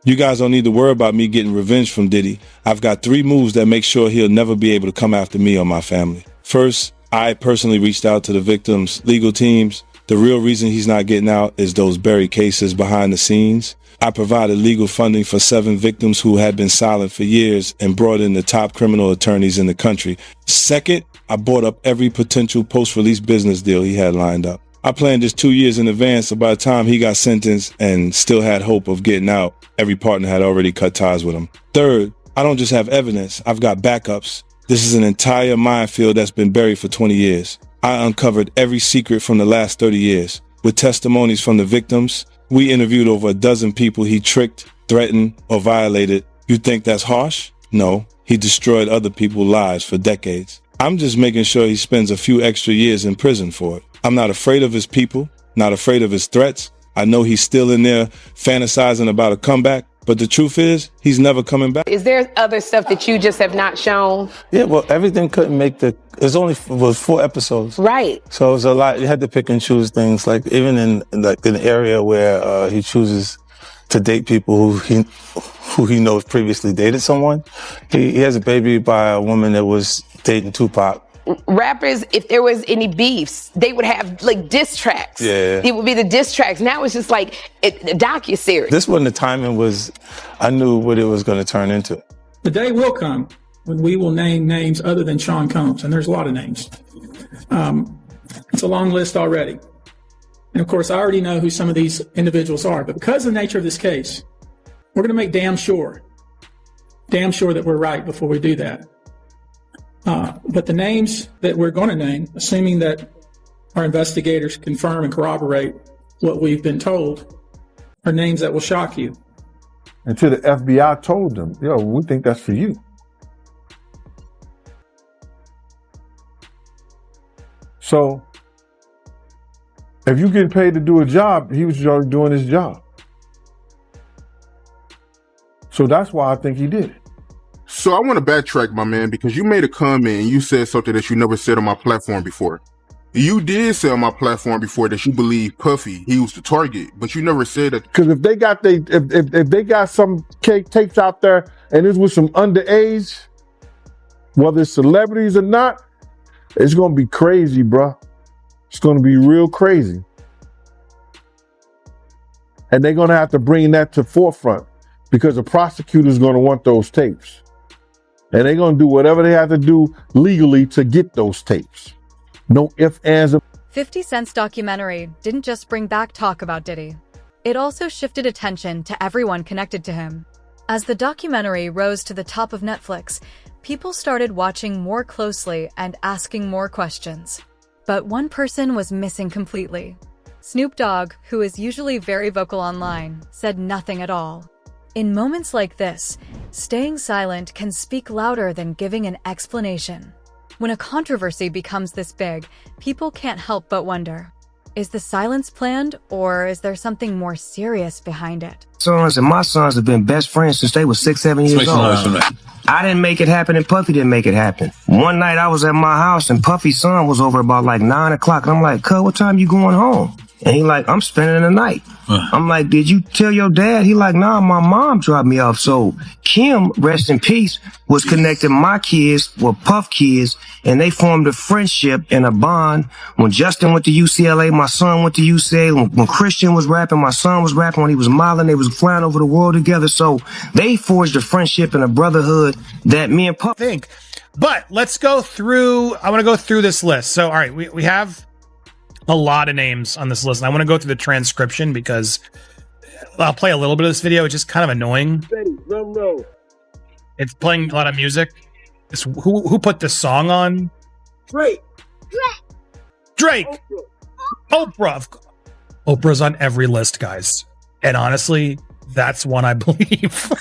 You guys don't need to worry about me getting revenge from Diddy. I've got 3 moves that make sure he'll never be able to come after me or my family. First, I personally reached out to the victims' legal teams. The real reason he's not getting out is those buried cases behind the scenes. I provided legal funding for 7 victims who had been silent for years and brought in the top criminal attorneys in the country. Second, I bought up every potential post-release business deal he had lined up. I planned this 2 years in advance, so by the time he got sentenced and still had hope of getting out, every partner had already cut ties with him. Third, I don't just have evidence, I've got backups. This is an entire minefield that's been buried for 20 years. I uncovered every secret from the last 30 years. With testimonies from the victims, we interviewed over a dozen people he tricked, threatened, or violated. You think that's harsh? No, he destroyed other people's lives for decades. I'm just making sure he spends a few extra years in prison for it. I'm not afraid of his people, not afraid of his threats. I know he's still in there fantasizing about a comeback, but the truth is, he's never coming back. Is there other stuff that you just have not shown? Yeah, well, everything couldn't make it was 4 episodes. Right. So it was a lot. You had to pick and choose things. Like even in an area where he chooses to date people who he knows previously dated someone. He has a baby by a woman that was dating Tupac. Rappers, if there was any beefs, they would have like diss tracks. Yeah. It would be the diss tracks. Now it's just like a docuseries. This one, the timing was, I knew what it was going to turn into. The day will come when we will name names other than Sean Combs, and there's a lot of names. It's a long list already. And of course, I already know who some of these individuals are, but because of the nature of this case, we're going to make damn sure that we're right before we do that. But the names that we're going to name, assuming that our investigators confirm and corroborate what we've been told, are names that will shock you. Until the FBI told them, yo, we think that's for you. So, if you getting paid to do a job, he was already doing his job. So that's why I think he did it. So I want to backtrack, my man, because you made a comment and you said something that you never said on my platform before. You did say on my platform before that you believe Puffy, he was the target, but you never said that. Because if they got some tapes out there and it's with some underage, whether it's celebrities or not, it's going to be crazy, bro. It's going to be real crazy. And they're going to have to bring that to forefront because the prosecutor's going to want those tapes. And they're going to do whatever they have to do legally to get those tapes. No ifs, ands, or 50 Cent's documentary didn't just bring back talk about Diddy. It also shifted attention to everyone connected to him. As the documentary rose to the top of Netflix, people started watching more closely and asking more questions. But one person was missing completely. Snoop Dogg, who is usually very vocal online, said nothing at all. In moments like this, staying silent can speak louder than giving an explanation. When a controversy becomes this big, people can't help but wonder, is the silence planned or is there something more serious behind it? Sons and my sons have been best friends since they were 6, 7 years old. I didn't make it happen and Puffy didn't make it happen. One night I was at my house and Puffy's son was over about like 9 o'clock and I'm like, cuz, what time you going home? And he like, I'm spending the night. I'm like, did you tell your dad? He like, nah, my mom dropped me off. So Kim, rest in peace, was connecting my kids with Puff kids, and they formed a friendship and a bond. When Justin went to UCLA, my son went to UCLA. When Christian was rapping, my son was rapping. When he was modeling, they was flying over the world together. So they forged a friendship and a brotherhood that me and Puff think. But let's go through, I want to go through this list. So, all right, we have a lot of names on this list. And I want to go through the transcription because I'll play a little bit of this video. It's just kind of annoying. It's playing a lot of music. Who put this song on? Drake. Oprah. Oprah's on every list, guys. And honestly, that's one I believe.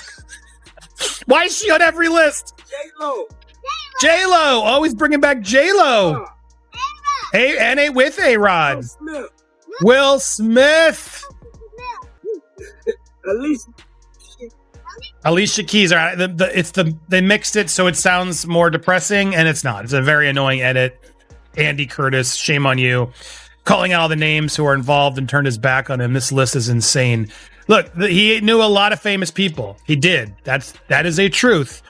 Why is she on every list? J-Lo. Always bringing back J-Lo. A with A-Rod. Will Smith. Alicia Keys. All right, they mixed it so it sounds more depressing, and it's not. It's a very annoying edit. Andy Curtis, shame on you. Calling out all the names who are involved and turned his back on him. This list is insane. Look, he knew a lot of famous people. He did. That is a truth.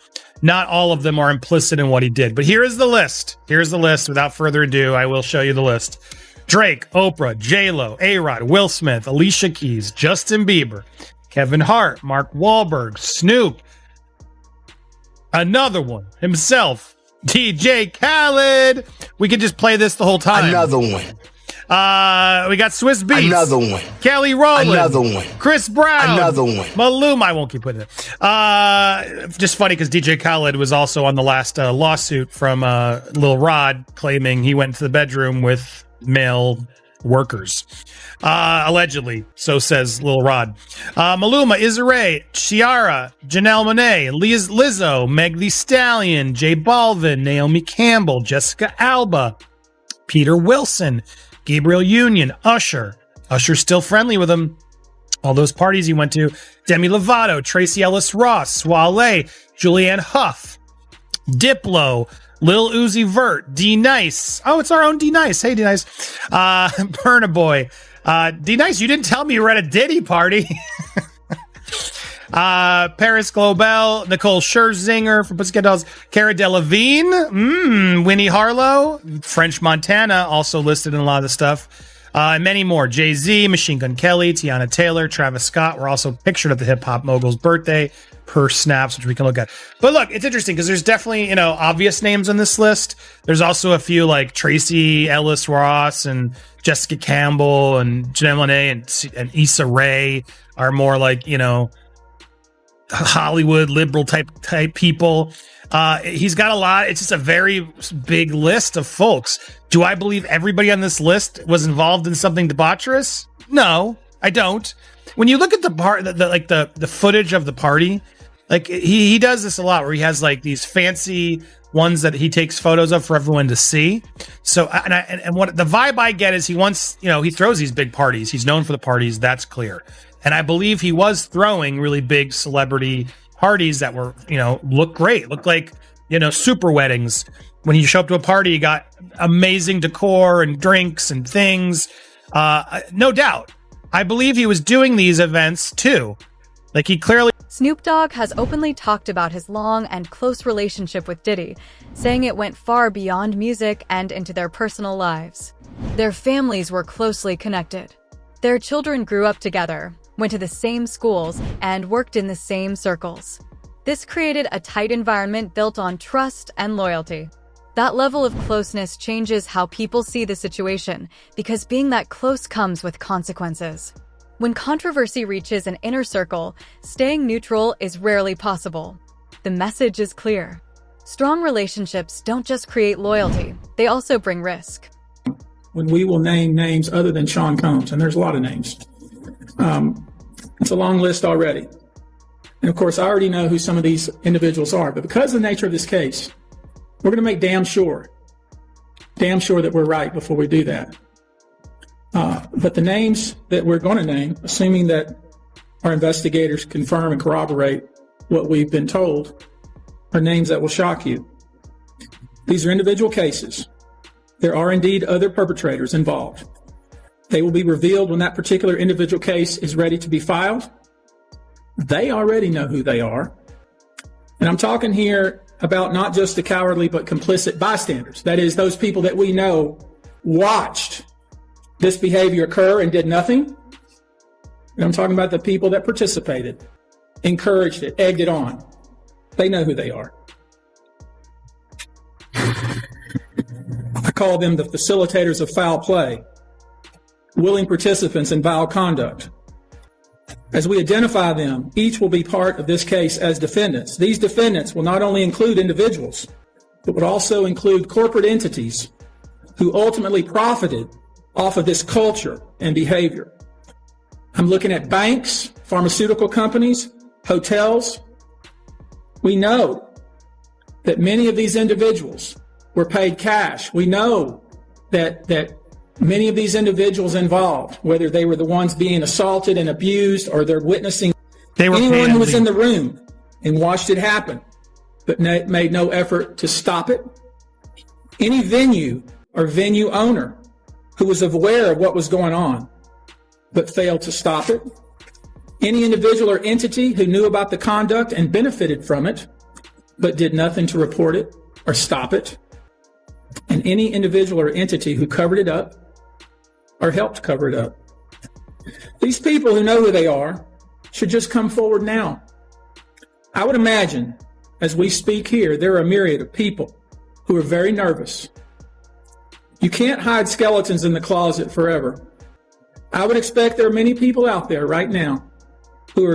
Not all of them are implicit in what he did. But here is the list. Here's the list. Without further ado, I will show you the list. Drake, Oprah, J-Lo, A-Rod, Will Smith, Alicia Keys, Justin Bieber, Kevin Hart, Mark Wahlberg, Snoop, another one, himself, DJ Khaled. We could just play this the whole time. Another one. We got Swiss Beats. Another one. Kelly Rowland. Another one. Chris Brown. Another one. Maluma. I won't keep putting it. Just funny because DJ Khaled was also on the last lawsuit from Lil Rod, claiming he went to the bedroom with male workers. Allegedly, so says Lil Rod. Maluma, Issa Rae, Ciara, Janelle Monáe, Lizzo, Meg Thee Stallion, J Balvin, Naomi Campbell, Jessica Alba, Peter Wilson, Gabriel Union, Usher's still friendly with him. All those parties he went to. Demi Lovato, Tracy Ellis Ross, Soiree, Julianne Hough, Diplo, Lil Uzi Vert, D Nice. Oh, it's our own D Nice. Hey, D Nice. Burna Boy. D Nice, you didn't tell me you were at a Diddy party. Paris Global, Nicole Scherzinger from Pussycat Dolls, Cara Delevingne, Winnie Harlow, French Montana, also listed in a lot of the stuff, and many more. Jay-Z, Machine Gun Kelly, Tiana Taylor, Travis Scott were also pictured at the hip-hop mogul's birthday per snaps, which we can look at. But look, it's interesting because there's definitely, obvious names on this list. There's also a few like Tracy Ellis Ross and Jessica Campbell and Janelle Monáe and Issa Rae are more like, Hollywood liberal type people. He's got a lot. It's just a very big list of folks. Do I believe everybody on this list was involved in something debaucherous? No, I don't. When you look at the footage of the party, like he does this a lot where he has like these fancy ones that he takes photos of for everyone to see. So, and what the vibe I get is he wants, he throws these big parties. He's known for the parties. That's clear. And I believe he was throwing really big celebrity parties that were, look great, look like, super weddings. When you show up to a party, you got amazing decor and drinks and things. No doubt. I believe he was doing these events too. Like he clearly... Snoop Dogg has openly talked about his long and close relationship with Diddy, saying it went far beyond music and into their personal lives. Their families were closely connected. Their children grew up together, went to the same schools, and worked in the same circles. This created a tight environment built on trust and loyalty. That level of closeness changes how people see the situation, because being that close comes with consequences. When controversy reaches an inner circle, staying neutral is rarely possible. The message is clear. Strong relationships don't just create loyalty, they also bring risk. When we will name names other than Sean Combs, and there's a lot of names. It's a long list already. And of course, I already know who some of these individuals are, but because of the nature of this case, we're going to make damn sure that we're right before we do that. But the names that we're going to name, assuming that our investigators confirm and corroborate what we've been told, are names that will shock you. These are individual cases. There are indeed other perpetrators involved. They will be revealed when that particular individual case is ready to be filed. They already know who they are. And I'm talking here about not just the cowardly but complicit bystanders. That is, those people that we know watched this behavior occur and did nothing. And I'm talking about the people that participated, encouraged it, egged it on. They know who they are. I call them the facilitators of foul play, willing participants in vile conduct. As we identify them, each will be part of this case as defendants. These defendants will not only include individuals, but would also include corporate entities who ultimately profited off of this culture and behavior. I'm looking at banks, pharmaceutical companies, hotels. We know that many of these individuals were paid cash. We know that many of these individuals involved, whether they were the ones being assaulted and abused or they're witnessing, anyone who was in the room and watched it happen, but made no effort to stop it. Any venue or venue owner who was aware of what was going on, but failed to stop it. Any individual or entity who knew about the conduct and benefited from it, but did nothing to report it or stop it, and any individual or entity who covered it up or helped cover it up. These people who know who they are should just come forward now. I would imagine, as we speak here, there are a myriad of people who are very nervous. You can't hide skeletons in the closet forever. I would expect there are many people out there right now who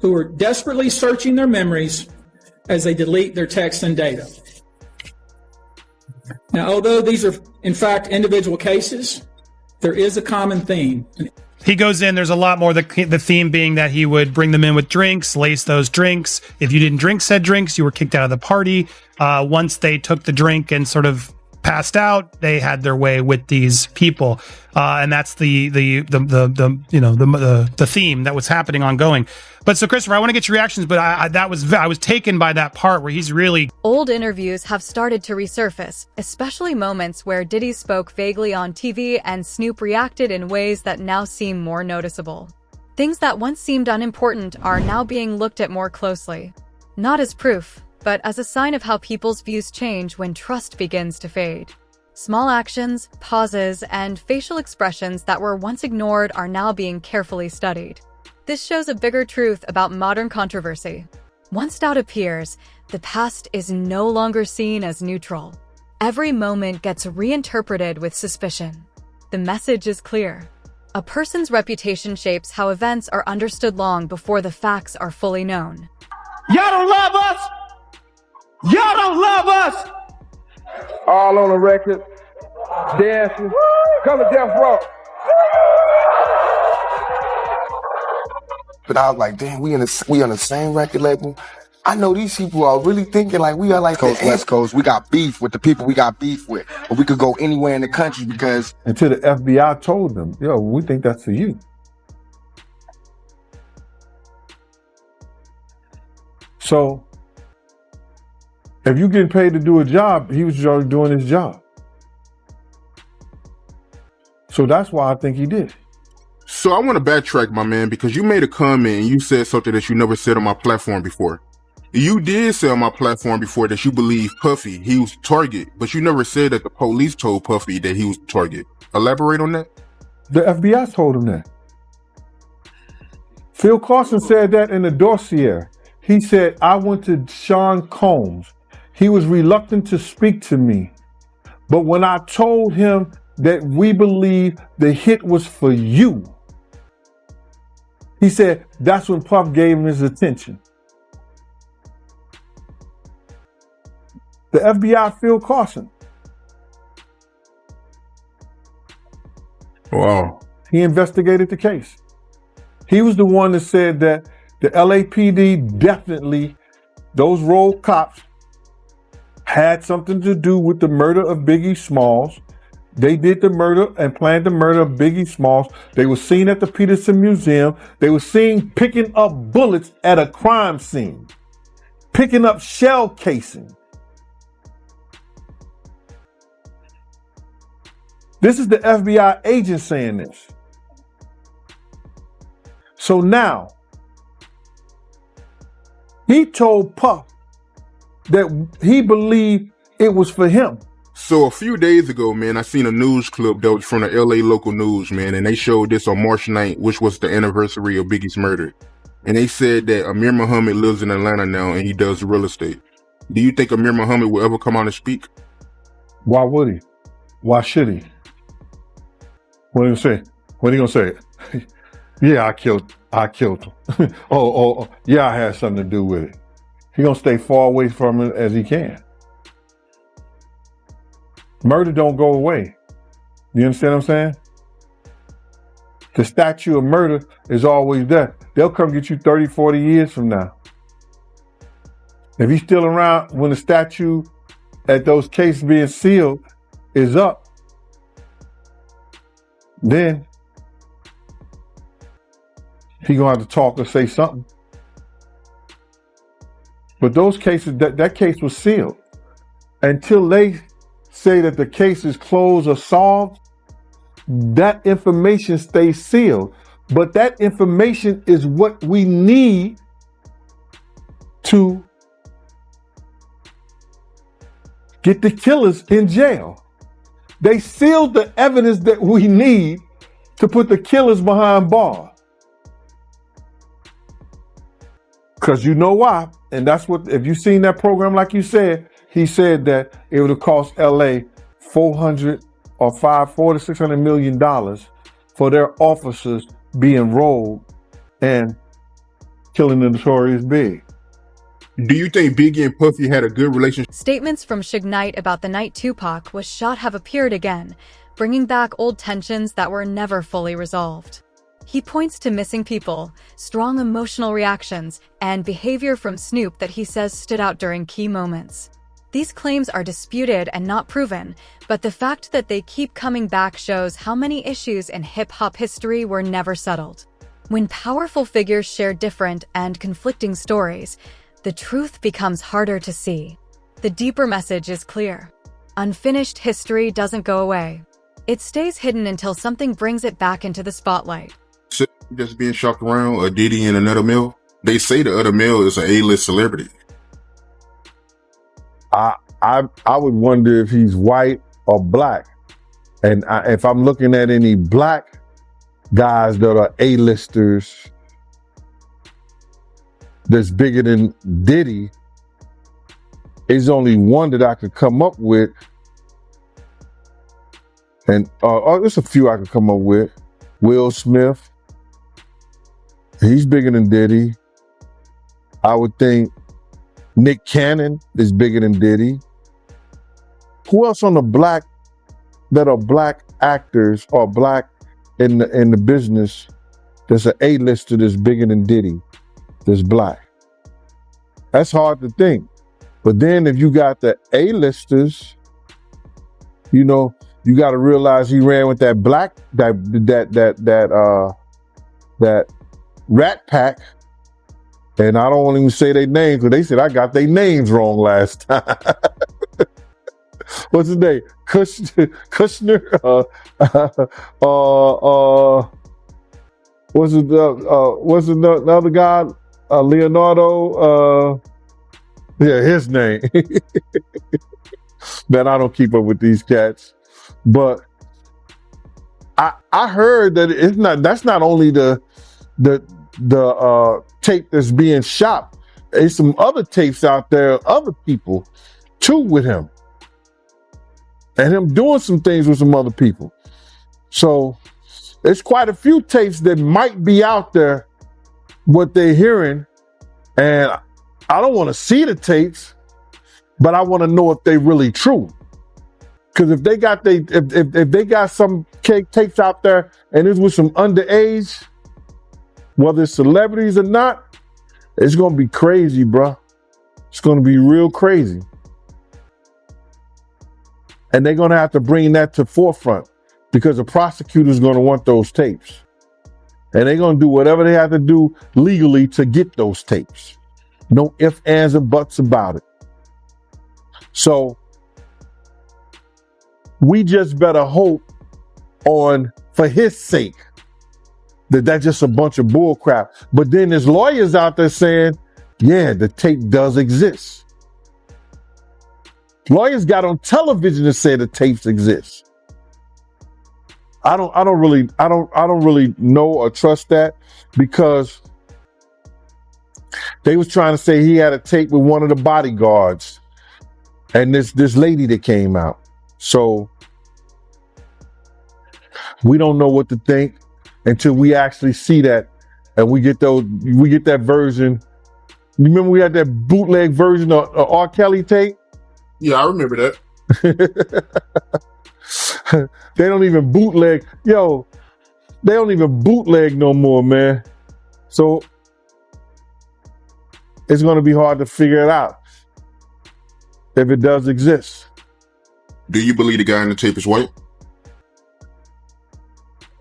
are desperately searching their memories as they delete their texts and data. Now, although these are, in fact, individual cases, there is a common theme. He goes in, there's a lot more, the theme being that he would bring them in with drinks, lace those drinks. If you didn't drink said drinks, you were kicked out of the party. Once they took the drink and sort of passed out, they had their way with these people. And that's the theme that was happening ongoing. But so Christopher, I want to get your reactions, but I was taken by that part where he's really... Old interviews have started to resurface, especially moments where Diddy spoke vaguely on TV and Snoop reacted in ways that now seem more noticeable. Things that once seemed unimportant are now being looked at more closely. Not as proof, but as a sign of how people's views change when trust begins to fade. Small actions, pauses, and facial expressions that were once ignored are now being carefully studied. This shows a bigger truth about modern controversy. Once doubt appears, the past is no longer seen as neutral. Every moment gets reinterpreted with suspicion. The message is clear. A person's reputation shapes how events are understood long before the facts are fully known. Y'all don't love us! Y'all don't love us! All on the record, dancing, come to death row. But I was like, damn, we on the same record label. I know these people are really thinking like we are like West Coast. We got beef with the people we got beef with. But we could go anywhere in the country because... Until the FBI told them, yo, we think that's for you. So, if you're getting paid to do a job, he was already doing his job. So that's why I think he did. So I want to backtrack, my man, because you made a comment and you said something that you never said on my platform before. You did say on my platform before that you believe Puffy, he was the target, but you never said that the police told Puffy that he was the target. Elaborate on that. The FBI told him that. Phil Carson said that in the dossier. He said, I went to Sean Combs. He was reluctant to speak to me. But when I told him that we believe the hit was for you, he said, that's when Puff gave him his attention. The FBI, Phil Carson. Wow. He investigated the case. He was the one that said that the LAPD definitely, those rogue cops, had something to do with the murder of Biggie Smalls. They did the murder and planned the murder of Biggie Smalls. They were seen at the Peterson Museum. They were seen picking up bullets at a crime scene, picking up shell casing. This is the FBI agent saying this. So now, he told Puff that he believed it was for him. So a few days ago, man, I seen a news clip that was from the LA local news, man, and they showed this on March 9th, which was the anniversary of Biggie's murder. And they said that Amir Muhammad lives in Atlanta now and he does real estate. Do you think Amir Muhammad will ever come out and speak? Why would he? Why should he? What are you gonna say? What are you gonna say? Yeah, I killed him. oh, yeah, I had something to do with it. He's gonna stay far away from it as he can. Murder don't go away. You understand what I'm saying? The statue of murder is always there. They'll come get you 30, 40 years from now. If he's still around when the statue at those cases being sealed is up, then he gonna have to talk or say something. But those cases, that case was sealed. Until they say that the case is closed or solved, that information stays sealed. But that information is what we need to get the killers in jail. They sealed the evidence that we need to put the killers behind bars. Because you know why. And that's what, if you've seen that program, like you said, he said that it would have cost LA $400 to $600 million for their officers being rolled and killing the notorious Big. Do you think Biggie and Puffy had a good relationship? Statements from Suge Knight about the night Tupac was shot have appeared again, bringing back old tensions that were never fully resolved. He points to missing people, strong emotional reactions, and behavior from Snoop that he says stood out during key moments. These claims are disputed and not proven, but the fact that they keep coming back shows how many issues in hip-hop history were never settled. When powerful figures share different and conflicting stories, the truth becomes harder to see. The deeper message is clear. Unfinished history doesn't go away. It stays hidden until something brings it back into the spotlight. Just being shopped around, a Diddy and another male. They say the other male is an A-list celebrity. I would wonder if he's white or black. And if I'm looking at any black guys that are A-listers that's bigger than Diddy, there's only one that I could come up with. And there's a few I could come up with. Will Smith. He's bigger than Diddy. I would think Nick Cannon is bigger than Diddy. Who else on the black that are black actors or black in the business that's an A-lister that's bigger than Diddy, that's black? That's hard to think. But then if you got the A-listers, you know, you got to realize he ran with that black, that Rat Pack. And I don't want to even say their names because they said I got their names wrong last time. What's his name? Kushner? What's the other guy? Leonardo? Yeah, his name. Man, I don't keep up with these cats. But I heard that that's not only the tape that's being shot. There's some other tapes out there, other people too with him. And him doing some things with some other people. So there's quite a few tapes that might be out there, what they're hearing. And I don't want to see the tapes, but I want to know if they're really true. Because if they got some tapes out there and it's with some underage, whether it's celebrities or not, it's going to be crazy, bro. It's going to be real crazy. And they're going to have to bring that to forefront because the prosecutor's going to want those tapes. And they're going to do whatever they have to do legally to get those tapes. No ifs, ands, and buts about it. So we just better hope for his sake, that's just a bunch of bull crap. But then there's lawyers out there saying, yeah, the tape does exist. Lawyers got on television to say the tapes exist. I don't really know or trust that because they was trying to say he had a tape with one of the bodyguards and this lady that came out. So we don't know what to think until we actually see that and we get that version. You remember we had that bootleg version of R. Kelly tape? Yeah, I remember that. They don't even bootleg. Yo, they don't even bootleg no more, man. So it's going to be hard to figure it out if it does exist. Do you believe the guy in the tape is white?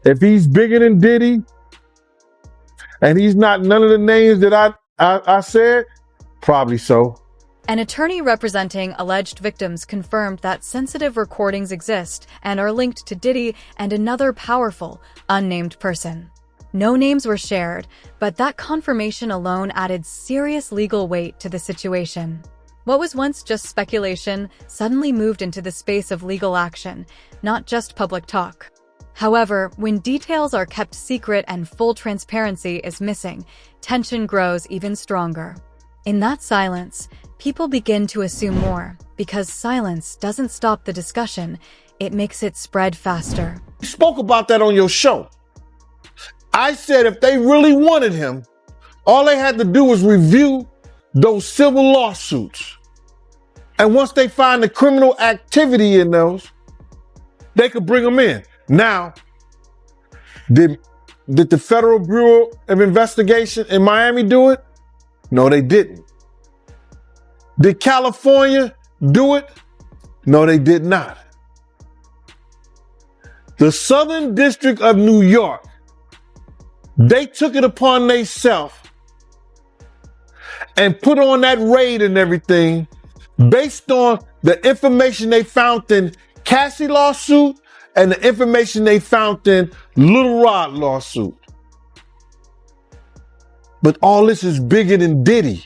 If he's bigger than Diddy and he's not none of the names that I said, probably so. An attorney representing alleged victims confirmed that sensitive recordings exist and are linked to Diddy and another powerful, unnamed person. No names were shared, but that confirmation alone added serious legal weight to the situation. What was once just speculation suddenly moved into the space of legal action, not just public talk. However, when details are kept secret and full transparency is missing, tension grows even stronger. In that silence, people begin to assume more, because silence doesn't stop the discussion, it makes it spread faster. You spoke about that on your show. I said if they really wanted him, all they had to do was review those civil lawsuits. And once they find the criminal activity in those, they could bring him in. Now, did the Federal Bureau of Investigation in Miami do it? No, they didn't. Did California do it? No, they did not. The Southern District of New York, they took it upon themselves and put on that raid and everything based on the information they found in Cassie lawsuit and the information they found in Little Rod lawsuit. But all this is bigger than Diddy.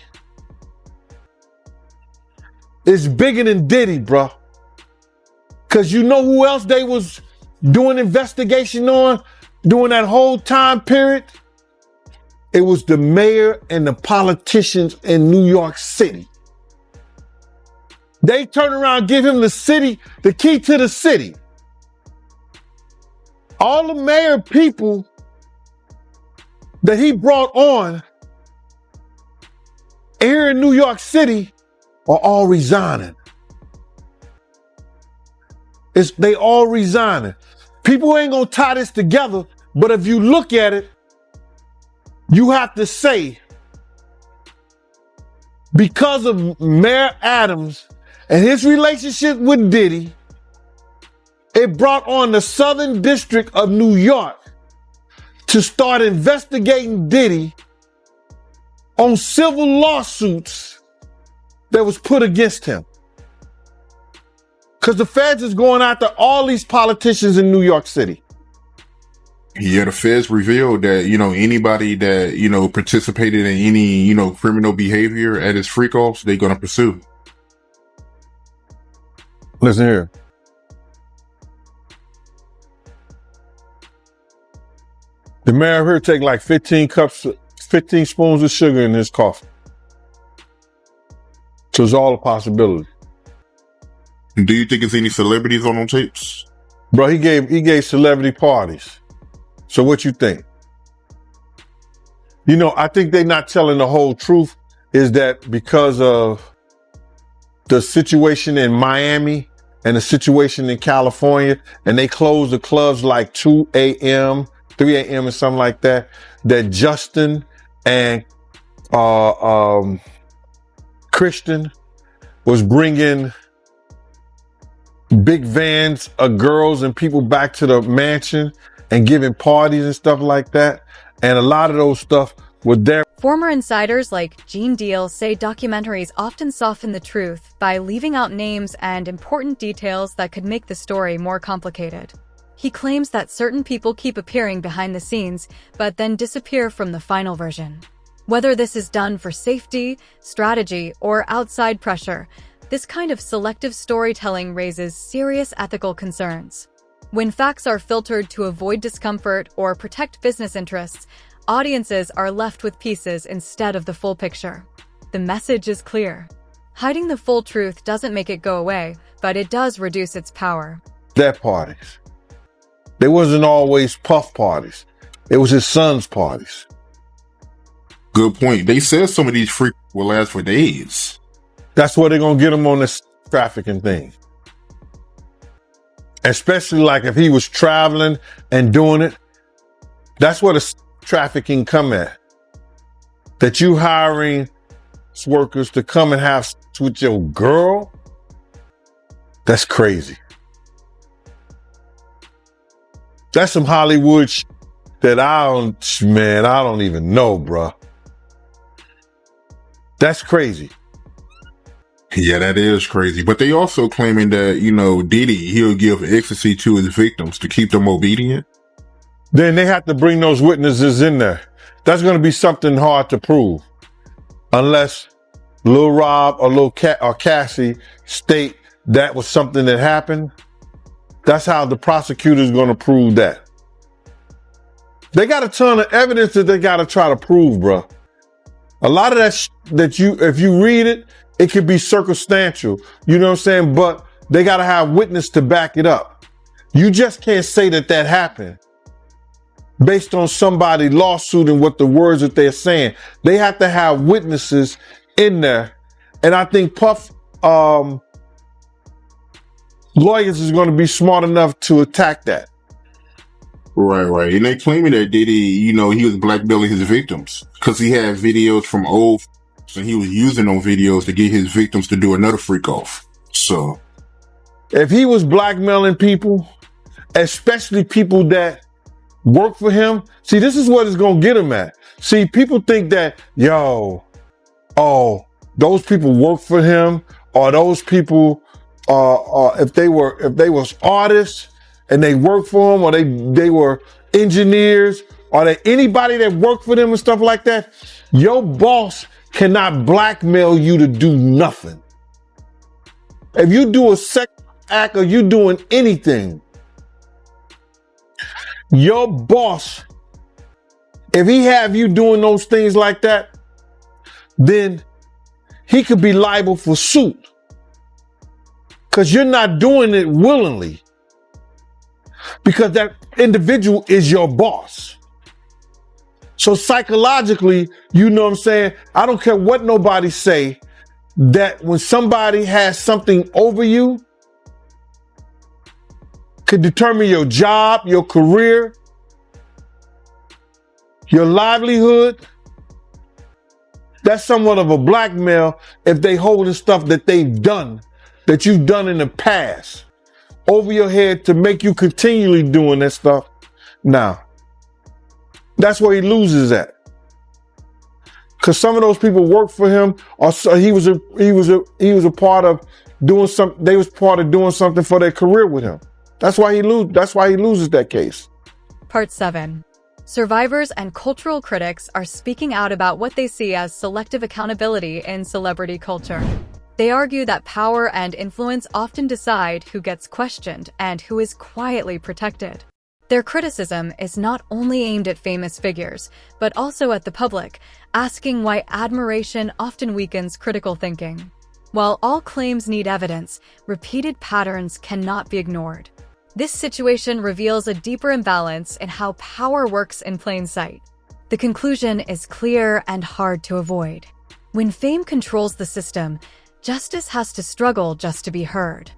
It's bigger than Diddy, bro. Cause you know who else they was doing investigation on during that whole time period? It was the mayor and the politicians in New York City. They turn around and give him the key to the city. All the mayor people that he brought on here in New York City are all resigning. They all resigning. People ain't gonna tie this together, but if you look at it, you have to say, because of Mayor Adams and his relationship with Diddy, it brought on the Southern District of New York to start investigating Diddy on civil lawsuits that was put against him. Because the feds is going after all these politicians in New York City. Yeah, the feds revealed that, anybody that, participated in any, criminal behavior at his freak-offs, they're going to pursue. Listen here. The mayor here take like 15 spoons of sugar in his coffee. So it's all a possibility. Do you think there's any celebrities on them tapes? Bro, he gave celebrity parties. So what you think? I think they're not telling the whole truth is that because of the situation in Miami and the situation in California, and they closed the clubs like 2 a.m., 3 a.m. or something like that, that Justin and Christian was bringing big vans of girls and people back to the mansion and giving parties and stuff like that. And a lot of those stuff were there. Former insiders like Gene Deal say documentaries often soften the truth by leaving out names and important details that could make the story more complicated. He claims that certain people keep appearing behind the scenes, but then disappear from the final version. Whether this is done for safety, strategy, or outside pressure, this kind of selective storytelling raises serious ethical concerns. When facts are filtered to avoid discomfort or protect business interests, audiences are left with pieces instead of the full picture. The message is clear. Hiding the full truth doesn't make it go away, but it does reduce its power. Their parties. They wasn't always Puff parties. It was his son's parties. Good point. They said some of these freaks will last for days. That's where they're going to get him on this trafficking thing. Especially like if he was traveling and doing it. That's where the trafficking come at. That you hiring workers to come and have sex with your girl. That's crazy. That's some Hollywood shit that I don't even know, bro. That's crazy. Yeah, that is crazy. But they also claiming that, Diddy, he'll give ecstasy to his victims to keep them obedient. then they have to bring those witnesses in there. That's going to be something hard to prove unless Lil Rob or or Cassie state that was something that happened. That's how the prosecutor's going to prove that. They got a ton of evidence that they got to try to prove, bro. A lot of that if you read it, it could be circumstantial. You know what I'm saying? But they got to have witness to back it up. You just can't say that happened based on somebody lawsuit and what the words that they're saying. They have to have witnesses in there. And I think Puff lawyers is going to be smart enough to attack that. Right. And they claiming that Diddy, he was blackmailing his victims because he had videos from old and he was using those videos to get his victims to do another freak off. So if he was blackmailing people, especially people that work for him, see, this is what it's going to get him at. See, people think that, those people work for him, or those people, if they was artists and they work for him, or they were engineers, or they anybody that worked for them and stuff like that, your boss cannot blackmail you to do nothing. If you do a sex act or you doing anything, your boss, if he have you doing those things like that, then he could be liable for suit because you're not doing it willingly, because that individual is your boss. So psychologically, you know what I'm saying? I don't care what nobody say, that when somebody has something over you, could determine your job, your career, your livelihood. That's somewhat of a blackmail if they holding stuff that they've done, that you've done in the past, over your head to make you continually doing that stuff now. That's where he loses at. Because some of those people work for him, or so he was a part of doing something. They was part of doing something for their career with him. That's why he loses that case. Part 7. Survivors and cultural critics are speaking out about what they see as selective accountability in celebrity culture. They argue that power and influence often decide who gets questioned and who is quietly protected. Their criticism is not only aimed at famous figures, but also at the public, asking why admiration often weakens critical thinking. While all claims need evidence, repeated patterns cannot be ignored. This situation reveals a deeper imbalance in how power works in plain sight. The conclusion is clear and hard to avoid. When fame controls the system, justice has to struggle just to be heard.